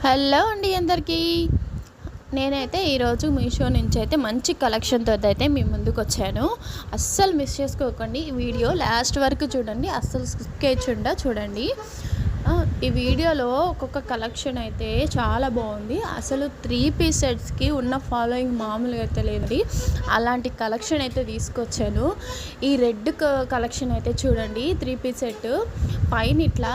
Hello అండి అందరికీ. నేనైతే ఈరోజు మీషో నుంచి అయితే మంచి కలెక్షన్తో అయితే మీ ముందుకు వచ్చాను. అస్సలు మిస్ చేసుకోకండి. ఈ వీడియో లాస్ట్ వరకు చూడండి, అస్సలు స్కిప్ చేయకుండా చూడండి. ఈ వీడియోలో ఒక్కొక్క కలెక్షన్ అయితే చాలా బాగుంది. అసలు 3 పీస్ సెట్స్కి ఉన్న ఫాలోయింగ్ మామూలుగా అయితే లేదండి. అలాంటి కలెక్షన్ అయితే తీసుకొచ్చాను. ఈ రెడ్ కలెక్షన్ అయితే చూడండి. 3 పీస్ సెట్ పైన ఇట్లా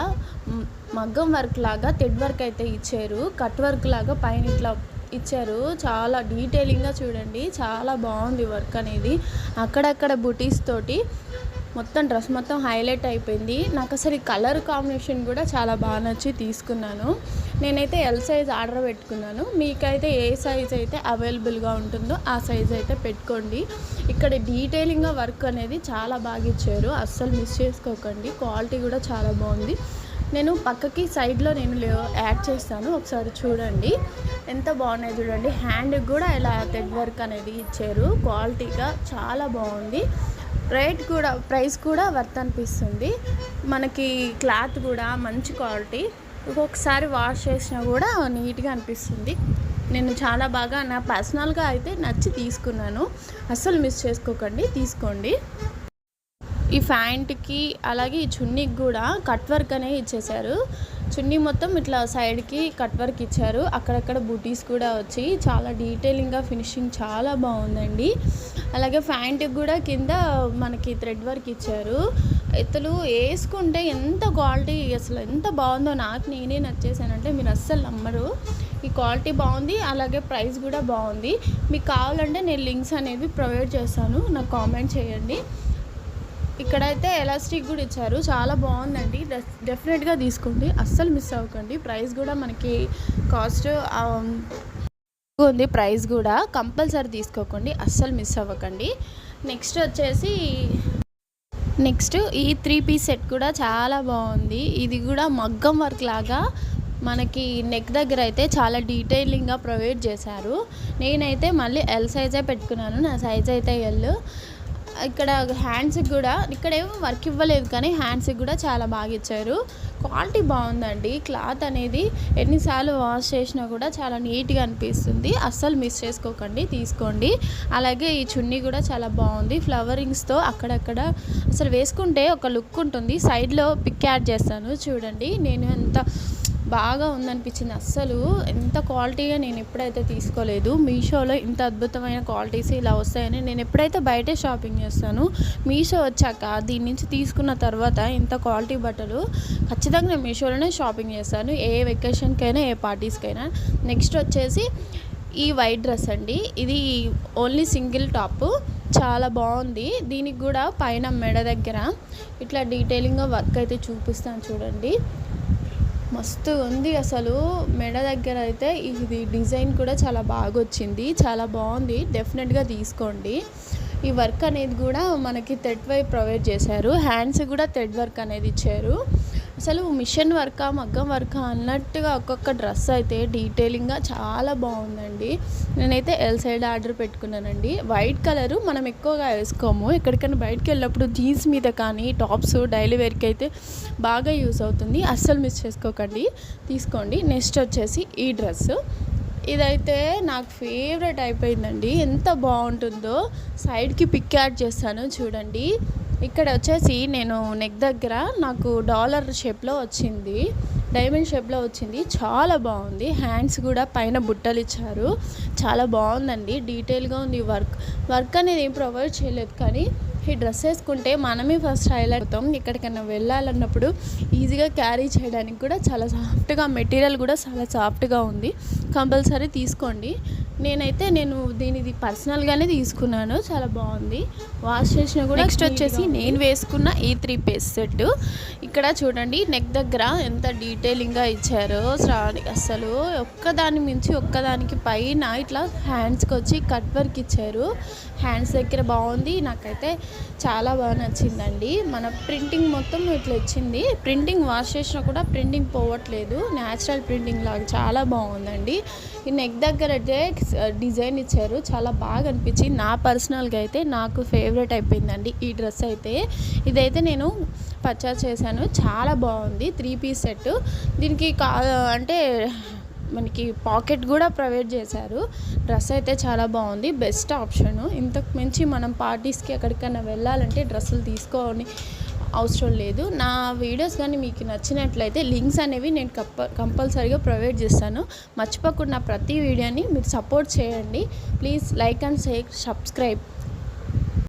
మగ్గం వర్క్ లాగా థ్రెడ్ వర్క్ అయితే ఇచ్చారు. కట్ వర్క్ లాగా పైన ఇట్లా ఇచ్చారు. చాలా డీటెయిలింగ్గా చూడండి, చాలా బాగుంది వర్క్ అనేది. అక్కడక్కడ బుటీస్ తోటి మొత్తం డ్రెస్ మొత్తం హైలైట్ అయిపోయింది. నాకు అసలు ఈ కలర్ కాంబినేషన్ కూడా చాలా బాగా నచ్చి తీసుకున్నాను. నేనైతే ఎల్ సైజ్ ఆర్డర్ పెట్టుకున్నాను. మీకైతే ఏ సైజ్ అయితే అవైలబుల్గా ఉంటుందో ఆ సైజ్ అయితే పెట్టుకోండి. ఇక్కడ డీటెయిలింగ్గా వర్క్ అనేది చాలా బాగా ఇచ్చారు. అస్సలు మిస్ చేసుకోకండి. క్వాలిటీ కూడా చాలా బాగుంది. నేను పక్కకి సైడ్లో యాడ్ చేస్తాను, ఒకసారి చూడండి. ఎంత బాగున్నాయి చూడండి. హ్యాండ్కి కూడా ఇలా థ్రెడ్ వర్క్ అనేది ఇచ్చారు. క్వాలిటీగా చాలా బాగుంది. ప్రైస్ కూడా వర్త్ అనిపిస్తుంది. మనకి క్లాత్ కూడా మంచి క్వాలిటీ. ఒక్కొక్కసారి వాష్ చేసినా కూడా నీట్గా అనిపిస్తుంది. నేను చాలా బాగా నా పర్సనల్గా అయితే నచ్చి తీసుకున్నాను. అస్సలు మిస్ చేసుకోకండి, తీసుకోండి. ఈ ప్యాంట్కి అలాగే ఈ చున్నీకి కూడా కట్ వర్క్ అనేది ఇచ్చేసారు. చున్నీ మొత్తం ఇట్లా సైడ్కి కట్ వర్క్ ఇచ్చారు. అక్కడక్కడ బూటీస్ కూడా వచ్చి చాలా డీటెయిలింగ్గా ఫినిషింగ్ చాలా బాగుందండి. అలాగే ప్యాంట్కి కూడా కింద మనకి థ్రెడ్ వర్క్ ఇచ్చారు. ఇతలు వేసుకుంటే ఎంత క్వాలిటీ, అసలు ఎంత బాగుందో నేనే నచ్చేసానంటే మీరు అస్సలు నమ్మరు. ఈ క్వాలిటీ బాగుంది, అలాగే ప్రైస్ కూడా బాగుంది. మీకు కావాలంటే నేను లింక్స్ అనేవి ప్రొవైడ్ చేస్తాను, నాకు కామెంట్ చేయండి. ఇక్కడైతే ఎలాస్టిక్ కూడా ఇచ్చారు, చాలా బాగుందండి. డెఫినెట్గా తీసుకోండి, అస్సలు మిస్ అవ్వకండి. ప్రైస్ కూడా మనకి కాస్ట్ ఉంది. ప్రైస్ కూడా కంపల్సరీ తీసుకోకండి, అస్సలు మిస్ అవ్వకండి. నెక్స్ట్ ఈ 3 పీస్ సెట్ కూడా చాలా బాగుంది. ఇది కూడా మగ్గం వర్క్ లాగా మనకి నెక్ దగ్గర అయితే చాలా డీటెయిలింగ్గా ప్రొవైడ్ చేశారు. నేనైతే మళ్ళీ ఎల్ సైజే పెట్టుకున్నాను, నా సైజ్ అయితే ఎల్. ఇక్కడ హ్యాండ్స్కి కూడా ఇక్కడేమో వర్క్ ఇవ్వలేదు, కానీ హ్యాండ్స్కి కూడా చాలా బాగా ఇచ్చారు. క్వాలిటీ బాగుందండి. క్లాత్ అనేది ఎన్నిసార్లు వాష్ చేసినా కూడా చాలా నీట్గా అనిపిస్తుంది. అస్సలు మిస్ చేసుకోకండి, తీసుకోండి. అలాగే ఈ చున్నీ కూడా చాలా బాగుంది. ఫ్లవరింగ్స్తో అక్కడక్కడ అసలు వేసుకుంటే ఒక లుక్ ఉంటుంది. సైడ్లో పిక్ యాడ్ చేస్తాను చూడండి. నేను ఎంత బాగా ఉందనిపించింది. అస్సలు ఎంత క్వాలిటీగా నేను ఎప్పుడైతే తీసుకోలేదు. మీషోలో ఇంత అద్భుతమైన క్వాలిటీస్ ఇలా వస్తాయని నేను ఎప్పుడైతే బయటే షాపింగ్ చేస్తాను, మీషో వచ్చాక దీని నుంచి తీసుకున్న తర్వాత ఇంత క్వాలిటీ బట్టలు ఖచ్చితంగా నేను మీషోలోనే షాపింగ్ చేస్తాను, ఏ వెకేషన్కైనా ఏ పార్టీస్కైనా. నెక్స్ట్ వచ్చేసి ఈ వైట్ డ్రెస్ అండి. ఇది ఓన్లీ సింగిల్ టాప్, చాలా బాగుంది. దీనికి కూడా పైన మెడ దగ్గర ఇట్లా డీటెయిలింగ్గా వర్క్ అయితే చూపిస్తాను చూడండి. మస్తు ఉంది అసలు. మెడ దగ్గర అయితే ఇది డిజైన్ కూడా చాలా బాగా వచ్చింది, చాలా బాగుంది. డెఫినెట్గా తీసుకోండి. ఈ వర్క్ అనేది కూడా మనకి థ్రెడ్ వర్క్ ప్రొవైడ్ చేశారు. హ్యాండ్స్ కూడా థ్రెడ్ వర్క్ అనేది ఇచ్చారు. అసలు మిషన్ వర్క్ మగ్గం వర్క్ అన్నట్టుగా ఒక్కొక్క డ్రెస్ అయితే డీటెయిలింగ్గా చాలా బాగుందండి. నేనైతే ఎల్ సైడ్ ఆర్డర్ పెట్టుకున్నానండి. వైట్ కలరు మనం ఎక్కువగా వేసుకోము, ఎక్కడికైనా బయటకు వెళ్ళినప్పుడు జీన్స్ మీద కానీ టాప్స్ డైలీ వేర్కి అయితే బాగా యూస్ అవుతుంది. అస్సలు మిస్ చేసుకోకండి, తీసుకోండి. నెక్స్ట్ వచ్చేసి ఈ డ్రెస్, ఇదైతే నాకు ఫేవరెట్ అయిపోయిందండి. ఎంత బాగుంటుందో సైడ్కి పిక్ యాడ్ చేస్తాను చూడండి. ఇక్కడ వచ్చేసి నేను నెక్ దగ్గర నాకు డాలర్ షేప్లో వచ్చింది, డైమండ్ షేప్లో వచ్చింది. చాలా బాగుంది. హ్యాండ్స్ కూడా పైన బుట్టలు ఇచ్చారు, చాలా బాగుందండి. డీటెయిల్గా ఉంది. వర్క్ అనేది ఏం ప్రొవైడ్ చేయలేదు, కానీ ఈ డ్రెస్ వేసుకుంటే మనమే ఫస్ట్ హైలైట్ అవుతాం. ఎక్కడికైనా వెళ్ళాలన్నప్పుడు ఈజీగా క్యారీ చేయడానికి కూడా చాలా సాఫ్ట్గా, మెటీరియల్ కూడా చాలా సాఫ్ట్గా ఉంది. కంపల్సరీ తీసుకోండి. నేను దీనిది పర్సనల్గానే తీసుకున్నాను, చాలా బాగుంది. వాష్ చేసినా కూడా. నెక్స్ట్ వచ్చేసి నేను వేసుకున్న ఈ 3 పీస్ సెట్. ఇక్కడ చూడండి నెక్ దగ్గర ఎంత డీటెయిలింగ్గా ఇచ్చారో అసలు ఒక్కదాని మించి ఒక్కదానికి పైన ఇట్లా హ్యాండ్స్కి వచ్చి కట్ వర్క్ ఇచ్చారు. హ్యాండ్స్ దగ్గర బాగుంది, నాకైతే చాలా బాగా నచ్చిందండి. మన ప్రింటింగ్ మొత్తం ఇట్లా వచ్చింది. ప్రింటింగ్ వాష్ చేసినా కూడా ప్రింటింగ్ పోవట్లేదు, న్యాచురల్ ప్రింటింగ్ లాగా చాలా బాగుందండి. ఈ నెక్ దగ్గర అయితే డిజైన్ ఇచ్చారు, చాలా బాగా అనిపించింది. నా పర్సనల్గా అయితే నాకు ఫేవరెట్ అయిపోయిందండి ఈ డ్రెస్ అయితే. ఇదైతే నేను పర్చేస్ చేశాను, చాలా బాగుంది. 3 పీస్ సెట్. దీనికి అంటే మనకి పాకెట్ కూడా ప్రొవైడ్ చేశారు. డ్రెస్ అయితే చాలా బాగుంది, బెస్ట్ ఆప్షను. ఇంతకు మించి మనం పార్టీస్కి ఎక్కడికైనా వెళ్ళాలంటే డ్రెస్సులు తీసుకోని అవసరం లేదు. నా వీడియోస్ కానీ మీకు నచ్చినట్లయితే లింక్స్ అనేవి నేను కంపల్సరీగా ప్రొవైడ్ చేస్తాను. మర్చిపోకుండా ప్రతి వీడియోని మీరు సపోర్ట్ చేయండి. Please like and share, subscribe.